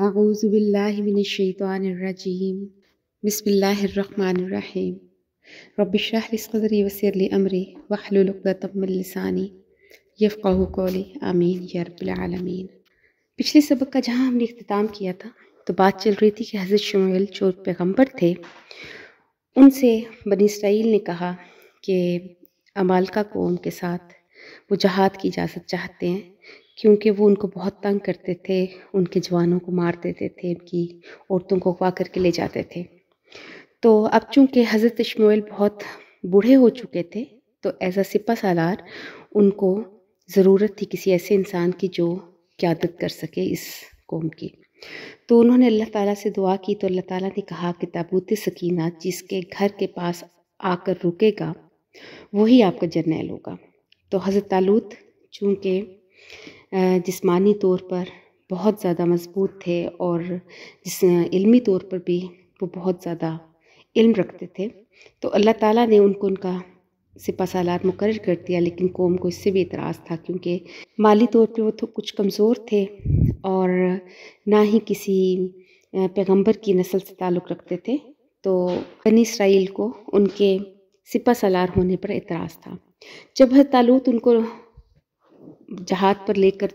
اعوذ باللہ من الشیطان الرجیم بسم اللہ الرحمن الرحیم رب اشرح لی صدری ویسر لی امری واحلل عقدۃ من لسانی یفقہوا قولی آمین یا رب العالمین۔ پچھلے سبق کا جہاں ہم نے اختتام کیا تھا تو بات چل رہی تھی کہ حضرت شموئیل جو پیغمبر تھے ان سے بنی اسرائیل نے کہا کہ عمالقہ قوم کے ساتھ وہ جہاد کی اجازت چاہتے ہیں کیونکہ وہ ان کو بہت تنگ کرتے تھے، ان کے جوانوں کو مار دیتے تھے، ان کی عورتوں کو اغوا کر کے لے جاتے تھے۔ تو اب چونکہ حضرت شموئیل بہت بوڑھے ہو چکے تھے تو ایز اے سپہ سالار ان کو ضرورت تھی کسی ایسے انسان کی جو قیادت کر سکے اس قوم کی۔ تو انہوں نے اللہ تعالیٰ سے دعا کی تو اللہ تعالیٰ نے کہا کہ تابوت سکینہ جس کے گھر کے پاس آ کر رکے گا وہی آپ کا جرنیل ہوگا۔ تو حضرت طالوت چونکہ جسمانی طور پر بہت زیادہ مضبوط تھے اور علمی طور پر بھی وہ بہت زیادہ علم رکھتے تھے تو اللہ تعالیٰ نے ان کو ان کا سپہ سالار مقرر کر دیا، لیکن قوم کو اس سے بھی اعتراض تھا کیونکہ مالی طور پہ وہ تو کچھ کمزور تھے اور نہ ہی کسی پیغمبر کی نسل سے تعلق رکھتے تھے، تو بنی اسرائیل کو ان کے سپہ سالار ہونے پر اعتراض تھا۔ جب حضرت طالوت ان کو جہاد پر لے کر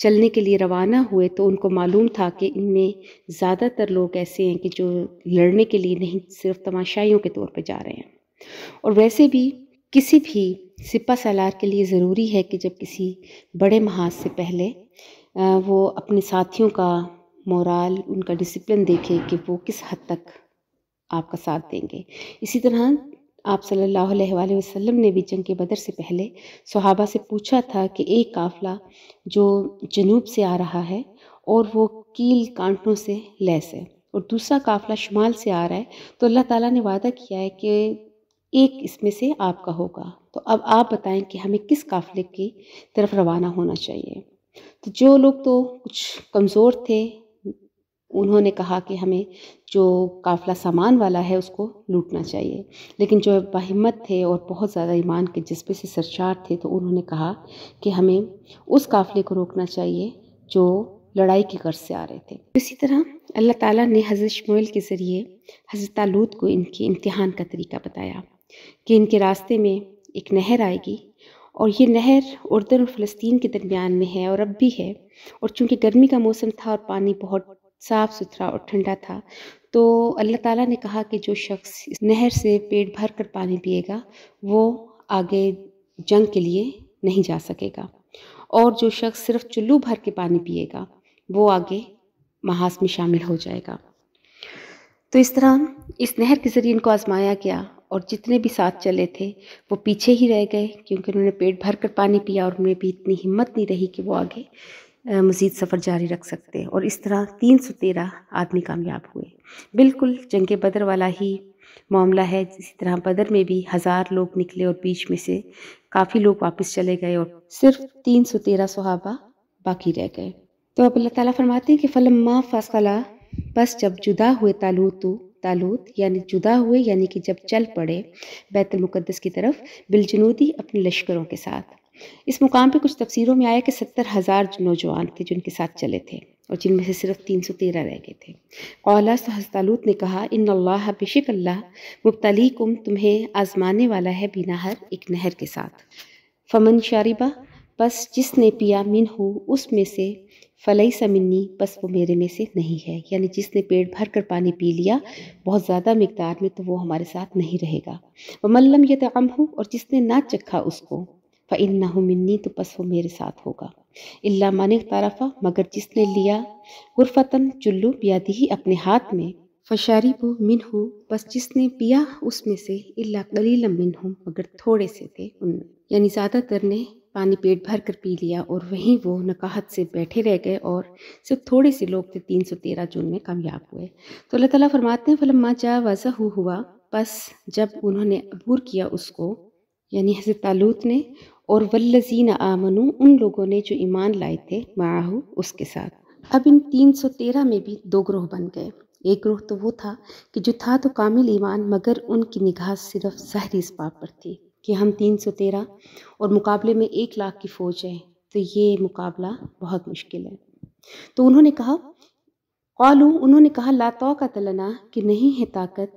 چلنے کے لیے روانہ ہوئے تو ان کو معلوم تھا کہ ان میں زیادہ تر لوگ ایسے ہیں کہ جو لڑنے کے لیے نہیں، صرف تماشائیوں کے طور پہ جا رہے ہیں۔ اور ویسے بھی کسی بھی سپہ سالار کے لیے ضروری ہے کہ جب کسی بڑے محاذ سے پہلے وہ اپنے ساتھیوں کا مورال، ان کا ڈسپلن دیکھے کہ وہ کس حد تک آپ کا ساتھ دیں گے۔ اسی طرح آپ صلی اللہ علیہ وآلہ وسلم نے بھی جنگ بدر سے پہلے صحابہ سے پوچھا تھا کہ ایک قافلہ جو جنوب سے آ رہا ہے اور وہ کیل کانٹوں سے لیس ہے اور دوسرا قافلہ شمال سے آ رہا ہے تو اللہ تعالیٰ نے وعدہ کیا ہے کہ ایک اس میں سے آپ کا ہوگا، تو اب آپ بتائیں کہ ہمیں کس قافلے کی طرف روانہ ہونا چاہیے۔ تو جو لوگ تو کچھ کمزور تھے انہوں نے کہا کہ ہمیں جو قافلہ سامان والا ہے اس کو لوٹنا چاہیے، لیکن جو باہمت تھے اور بہت زیادہ ایمان کے جذبے سے سرشار تھے تو انہوں نے کہا کہ ہمیں اس قافلے کو روکنا چاہیے جو لڑائی کی غرض سے آ رہے تھے۔ اسی طرح اللہ تعالیٰ نے حضرت شموئیل کے ذریعے حضرت طالوت کو ان کی امتحان کا طریقہ بتایا کہ ان کے راستے میں ایک نہر آئے گی اور یہ نہر اردن اور فلسطین کے درمیان میں ہے اور اب بھی ہے، اور چونکہ گرمی کا موسم تھا اور پانی بہت صاف ستھرا اور ٹھنڈا تھا تو اللہ تعالیٰ نے کہا کہ جو شخص اس نہر سے پیٹ بھر کر پانی پیے گا وہ آگے جنگ کے لیے نہیں جا سکے گا، اور جو شخص صرف چلو بھر کے پانی پیے گا وہ آگے محاذ میں شامل ہو جائے گا۔ تو اس طرح اس نہر کے ذریعے ان کو آزمایا گیا اور جتنے بھی ساتھ چلے تھے وہ پیچھے ہی رہ گئے کیونکہ انہوں نے پیٹ بھر کر پانی پیا اور انہیں بھی اتنی ہمت نہیں رہی کہ وہ آگے مزید سفر جاری رکھ سکتے، اور اس طرح 313 آدمی کامیاب ہوئے۔ بالکل جنگ بدر والا ہی معاملہ ہے، اسی طرح بدر میں بھی 1000 لوگ نکلے اور بیچ میں سے کافی لوگ واپس چلے گئے اور صرف 313 صحابہ باقی رہ گئے۔ تو اب اللہ تعالیٰ فرماتے ہیں کہ فلما فصلا، بس جب جدا ہوئے طالوت یعنی جدا ہوئے یعنی کہ جب چل پڑے بیت المقدس کی طرف بالجنودی اپنے لشکروں کے ساتھ۔ اس مقام پہ کچھ تفسیروں میں آیا کہ 70,000 نوجوان تھے جو ان کے ساتھ چلے تھے اور جن میں سے صرف 313 رہ گئے تھے۔ قالا، حضرت طالوت نے کہا ان اللہ، بے شک اللہ مبتلیکم، تمہیں آزمانے والا ہے بنہر، ایک نہر کے ساتھ۔ فمن شاربہ، بس جس نے پیا، منہ اس میں سے، فلیس منی، بس وہ میرے میں سے نہیں ہے، یعنی جس نے پیٹ بھر کر پانی پی لیا بہت زیادہ مقدار میں تو وہ ہمارے ساتھ نہیں رہے گا۔ ومن لم یطعمہ، اور جس نے نہ چکھا اس کو، فإنہ منی، تو بس وہ میرے ساتھ ہوگا۔ الا من اغترف، مگر جس نے لیا غرفتن، چلو، بیدہ، اپنے ہاتھ میں، فشربوا منہ، بس جس نے پیا اس میں سے، الا قلیلا منہم، مگر تھوڑے سے تھے ان میں، یعنی زیادہ تر نے پانی پیٹ بھر کر پی لیا اور وہیں وہ نکاہت سے بیٹھے رہ گئے اور صرف تھوڑے سے لوگ تھے 313 جو ان میں کامیاب ہوئے۔ تو اللہ تعالیٰ فرماتے ہیں فلما جاوزہ ہوا، بس جب انہوں نے عبور کیا اس کو، یعنی حضرت طالوت نے اور والذین آمنوا، ان لوگوں نے جو ایمان لائے تھے، معہ، اس کے ساتھ۔ اب ان 313 میں بھی دو گروہ بن گئے۔ ایک گروہ تو وہ تھا کہ جو تھا تو کامل ایمان، مگر ان کی نگاہ صرف ظاہری اسباب پر تھی کہ ہم 313 اور مقابلے میں 1,00,000 کی فوج ہے تو یہ مقابلہ بہت مشکل ہے۔ تو انہوں نے کہا قالو انہوں نے کہا لا طاقت لنا کہ نہیں ہے طاقت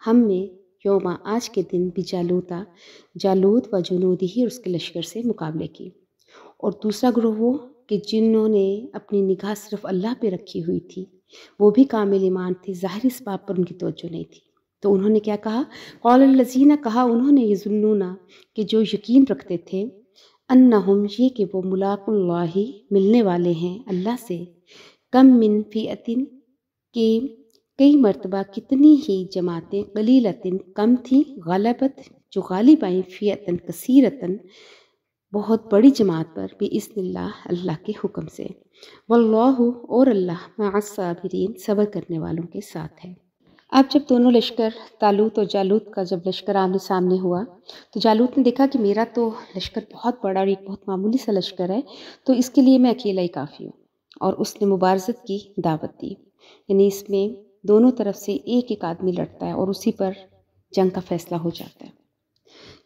ہم میں یوما آج کے دن بجالوتا جالوت و جنودی ہی اور اس کے لشکر سے مقابلے کی۔ اور دوسرا گروہ وہ کہ جنہوں نے اپنی نگاہ صرف اللہ پہ رکھی ہوئی تھی، وہ بھی کامل ایمان تھی، ظاہر اس بات پر ان کی توجہ نہیں تھی، تو انہوں نے کیا کہا؟ قال الذین کہا انہوں نے یظنون کہ جو یقین رکھتے تھے، انہم یہ کہ وہ ملاق اللہ ملنے والے ہیں اللہ سے، کم من فئتن کہ کئی مرتبہ کتنی ہی جماعتیں قلیلتن کم تھیں، غلبت جو غالب آئیں فئتن کثیرتن بہت بڑی جماعت پر بِإِذْنِ اللہ اللہ کے حکم سے، واللہ اور اللہ مع الصابرین صبر کرنے والوں کے ساتھ ہے۔ اب جب دونوں لشکر طالوت اور جالوت کا جب لشکر آمنے سامنے ہوا تو جالوت نے دیکھا کہ میرا تو لشکر بہت بڑا اور ایک بہت معمولی سا لشکر ہے، تو اس کے لیے میں اکیلا ہی کافی ہوں، اور اس نے مبارزت کی دعوت دی، یعنی اس میں دونوں طرف سے ایک ایک آدمی لڑتا ہے اور اسی پر جنگ کا فیصلہ ہو جاتا ہے۔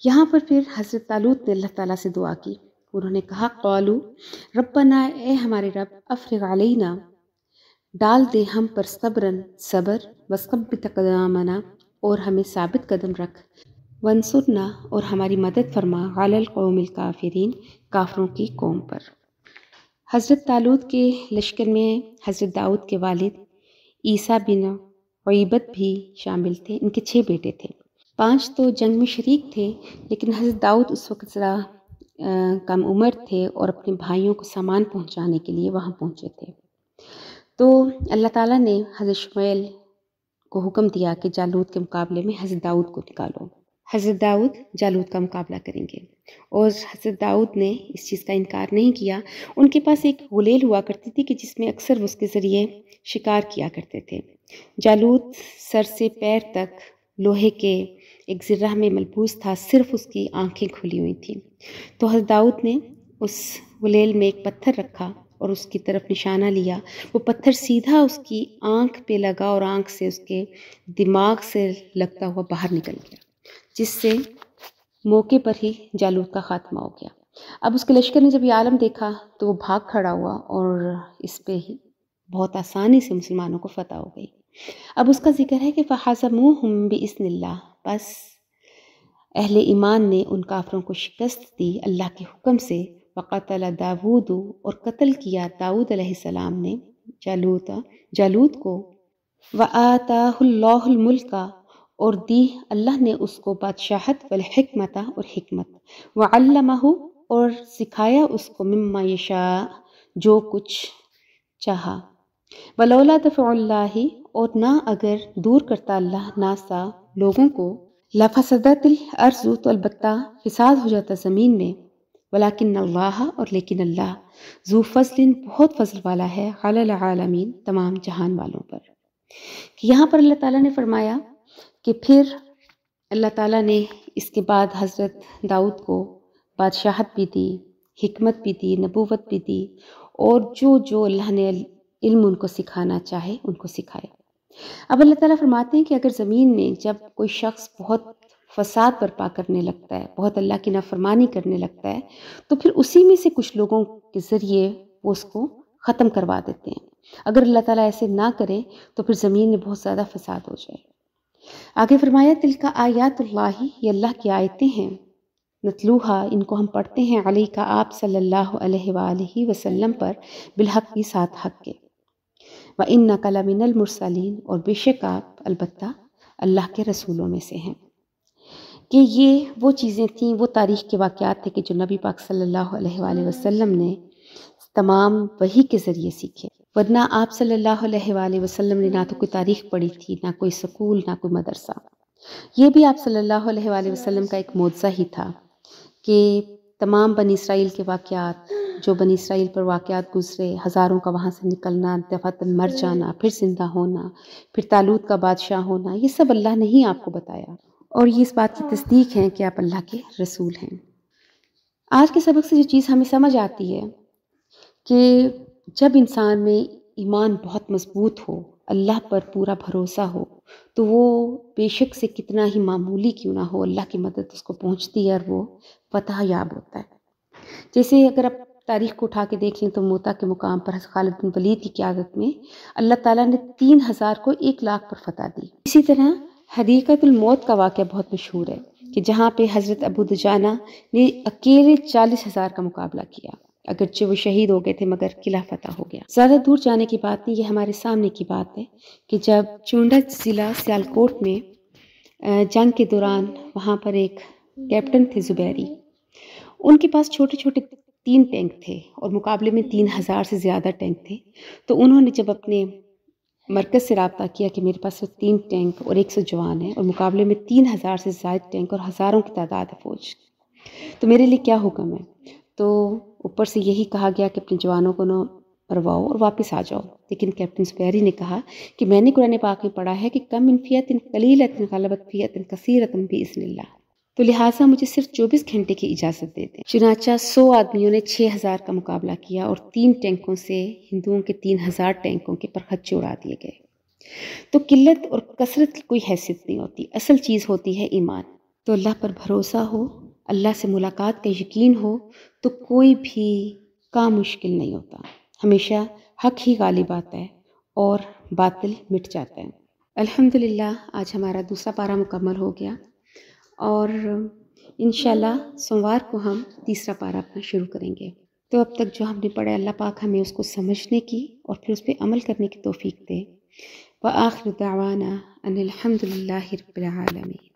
یہاں پر پھر حضرت طالوت نے اللہ تعالیٰ سے دعا کی، انہوں نے کہا قالو ربنا اے ہمارے رب افرغ علینا ڈال دے ہم پر صبرن صبر وثبت اقدامنا اور ہمیں ثابت قدم رکھ، وانصرنا اور ہماری مدد فرما علی القوم الکافرین کافروں کی قوم پر۔ حضرت طالوت کے لشکر میں حضرت داؤد کے والد عیسیٰ بن عیبت بھی شامل تھے، ان کے 6 بیٹے تھے، 5 تو جنگ میں شریک تھے، لیکن حضرت داؤد اس وقت ذرا کم عمر تھے اور اپنے بھائیوں کو سامان پہنچانے کے لیے وہاں پہنچے تھے۔ تو اللہ تعالیٰ نے حضرت شمویل کو حکم دیا کہ جالوت کے مقابلے میں حضرت داؤد کو نکالو، حضرت داؤد جالوت کا مقابلہ کریں گے، اور حضرت داؤد نے اس چیز کا انکار نہیں کیا۔ ان کے پاس ایک غلیل ہوا کرتی تھی کہ جس میں اکثر وہ اس کے ذریعے شکار کیا کرتے تھے۔ جالوت سر سے پیر تک لوہے کے ایک زرہ میں ملبوس تھا، صرف اس کی آنکھیں کھلی ہوئی تھیں، تو حضرت داؤد نے اس غلیل میں ایک پتھر رکھا اور اس کی طرف نشانہ لیا، وہ پتھر سیدھا اس کی آنکھ پہ لگا اور آنکھ سے اس کے دماغ سے لگتا ہوا باہر نکل گیا، جس سے موقع پر ہی جالوت کا خاتمہ ہو گیا۔ اب اس کے لشکر نے جب یہ عالم دیکھا تو وہ بھاگ کھڑا ہوا اور اس پہ ہی بہت آسانی سے مسلمانوں کو فتح ہو گئی۔ اب اس کا ذکر ہے کہ فَحَزَمُوهُمْ بِإِذْنِ اللَّهِ، بس اہل ایمان نے ان کافروں کو شکست دی اللہ کے حکم سے۔ وَقَتَلَ داود اور قتل کیا داؤد علیہ السلام نے جالوت کو، وَآتَاهُ اللَّهُ الْمُلْكَ اور دی اللہ نے اس کو بادشاہت والحکمت اور حکمت، وَعَلَّمَهُ اور سکھایا اس کو مما یشاء جو کچھ چاہا، ولولا دفع اللہ اور نہ اگر دور کرتا اللہ ناسا لوگوں کو، لفسدت الارض تو البتہ فساد ہو جاتا زمین میں، ولیکن اللہ اور لیکن اللہ ذو فضل بہت فضل والا ہے علی العالمین تمام جہان والوں پر۔ کہ یہاں پر اللہ تعالیٰ نے فرمایا کہ پھر اللہ تعالیٰ نے اس کے بعد حضرت داؤد کو بادشاہت بھی دی، حکمت بھی دی، نبوت بھی دی، اور جو اللہ نے علم ان کو سکھانا چاہے ان کو سکھائے۔ اب اللہ تعالیٰ فرماتے ہیں کہ اگر زمین میں جب کوئی شخص بہت فساد برپا کرنے لگتا ہے، بہت اللہ کی نافرمانی کرنے لگتا ہے، تو پھر اسی میں سے کچھ لوگوں کے ذریعے وہ اس کو ختم کروا دیتے ہیں۔ اگر اللہ تعالیٰ ایسے نہ کرے تو پھر زمین میں بہت زیادہ فساد ہو جائے۔ آگے فرمایا تلک آیات اللہ، یہ اللہ کی آیتیں ہیں، نتلوہا ان کو ہم پڑھتے ہیں، علیہ کا آپ صلی اللہ علیہ وآلہ وسلم پر، بالحق کی ساتھ حق کے، وَإِنَّكَ لَمِنَ الْمُرْسَلِينَ اور بے شک آپ البتہ اللہ کے رسولوں میں سے ہیں۔ کہ یہ وہ چیزیں تھیں، وہ تاریخ کے واقعات تھے کہ جو نبی پاک صلی اللہ علیہ وآلہ وسلم نے تمام وحی کے ذریعے سیکھے، ورنہ آپ صلی اللہ علیہ وآلہ وسلم نے نہ تو کوئی تاریخ پڑھی تھی، نہ کوئی سکول، نہ کوئی مدرسہ۔ یہ بھی آپ صلی اللہ علیہ وآلہ وسلم کا ایک معجزہ ہی تھا کہ تمام بنی اسرائیل کے واقعات، جو بنی اسرائیل پر واقعات گزرے، ہزاروں کا وہاں سے نکلنا، دفعتاً مر جانا، پھر زندہ ہونا، پھر طالوت کا بادشاہ ہونا، یہ سب اللہ نے ہی آپ کو بتایا، اور یہ اس بات کی تصدیق ہے کہ آپ اللہ کے رسول ہیں۔ آج کے سبق سے جو چیز ہمیں سمجھ آتی ہے کہ جب انسان میں ایمان بہت مضبوط ہو، اللہ پر پورا بھروسہ ہو، تو وہ بے شک سے کتنا ہی معمولی کیوں نہ ہو، اللہ کی مدد اس کو پہنچتی ہے اور وہ فتح یاب ہوتا ہے۔ جیسے اگر آپ تاریخ کو اٹھا کے دیکھ لیں تو موتا کے مقام پر خالد بن ولید کی قیادت میں اللہ تعالیٰ نے 3000 کو 1,00,000 پر فتح دی۔ اسی طرح حدیقۃ الموت کا واقعہ بہت مشہور ہے کہ جہاں پہ حضرت ابو دجانہ نے اکیلے 40,000 کا مقابلہ کیا، اگرچہ وہ شہید ہو گئے تھے مگر قلعہ فتح ہو گیا۔ زیادہ دور جانے کی بات نہیں، یہ ہمارے سامنے کی بات ہے کہ جب چونڈا ضلع سیالکوٹ میں جنگ کے دوران وہاں پر ایک کیپٹن تھے زبیری، ان کے پاس چھوٹے چھوٹے 3 ٹینک تھے اور مقابلے میں 3000 سے زیادہ ٹینک تھے، تو انہوں نے جب اپنے مرکز سے رابطہ کیا کہ میرے پاس 3 ٹینک اور 100 جوان ہیں اور مقابلے میں 3000 سے زائد ٹینک اور ہزاروں کی تعداد ہے فوج، تو میرے لیے کیا حکم ہے؟ تو اوپر سے یہی کہا گیا کہ اپنے جوانوں کو نہ مرواؤ اور واپس آ جاؤ، لیکن کیپٹن زبیری نے کہا کہ میں نے قرآن پاک میں پڑھا ہے کہ کم من فیۃ قلیلۃ غلبت فیۃ کثیرۃ بإذن اللہ، تو لہٰذا مجھے صرف 24 گھنٹے کی اجازت دے دیں۔ چنانچہ 100 آدمیوں نے 6000 کا مقابلہ کیا اور 3 ٹینکوں سے ہندوؤں کے 3000 ٹینکوں کے پرخچے اڑا دیے گئے۔ تو قلت اور کثرت کی کوئی حیثیت نہیں ہوتی، اصل چیز ہوتی ہے ایمان۔ تو اللہ پر بھروسہ ہو، اللہ سے ملاقات کا یقین ہو تو کوئی بھی کام مشکل نہیں ہوتا، ہمیشہ حق ہی غالب آتا ہے اور باطل مٹ جاتا ہے۔ الحمدللہ آج ہمارا دوسرا پارہ مکمل ہو گیا اور انشاءاللہ سوموار کو ہم تیسرا پارہ اپنا شروع کریں گے۔ تو اب تک جو ہم نے پڑھا اللہ پاک ہمیں اس کو سمجھنے کی اور پھر اس پہ عمل کرنے کی توفیق دے۔ وآخر دعوانا ان الحمدللہ رب العالمین۔